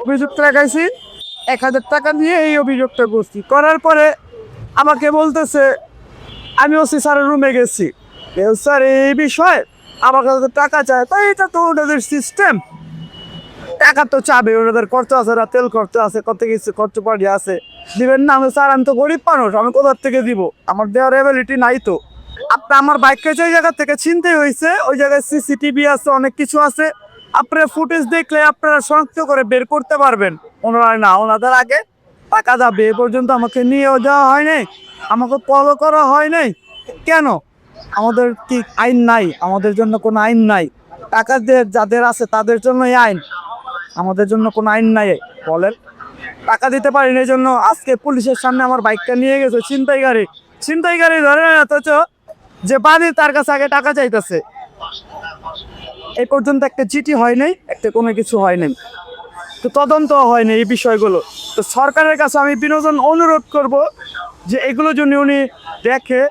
অভিযোগ লাগাইছি, 1,000 টাকা দিয়ে এই অভিযোগটা করছি। করার পরে আমাকে বলতেছে, আমি ওসি স্যারের রুমে গেছি, স্যার এই বিষয় আমার কাছে টাকা চায়। তাই এটা তো ওনাদের সিস্টেম, টাকা তো চাবে, ওনাদের খরচ আছে, তেল খরচ আছে, কত কিছু খরচ পাড়ি আছে, দিবেন না? আমি স্যার আমি তো গরিব মানুষ, আমি কোথার থেকে দিব, আমার দেওয়ার অ্যাবিলিটি নাই তো। আপনার আমার বাইককে যে জায়গা থেকে ছিনতে হয়েছে ওই জায়গায় সিসিটিভি আছে, অনেক কিছু আছে, আপনারা ফুটেজ দেখলে আপনারা শনাক্ত করে বের করতে পারবেন। ওনারা না, ওনাদের আগে টাকা যাবে, এ পর্যন্ত আমাকে নিয়েও যাওয়া হয় নাই, আমাকে ফলো করা হয় নাই। কেন? আমাদের কি আইন নাই? আমাদের জন্য কোনো আইন নাই? টাকা যাদের আছে তাদের জন্যই আইন, আমাদের জন্য কোনো আইন নাই বলেন? টাকা দিতে পারিনি, এই জন্য আজকে পুলিশের সামনে আমার বাইকটা নিয়ে গেছে ছিনতাইকারী ধরে না, অথচ যে বাদী তার কাছে আগে টাকা চাইতেছে। এই পর্যন্ত একটা চিঠি হয় নাই, একটা কোনো কিছু হয় নাই, তো তদন্ত হয়নি এই বিষয়গুলো। তো সরকারের কাছে আমি বিনোদন অনুরোধ করব যে এগুলো জন্য উনি দেখে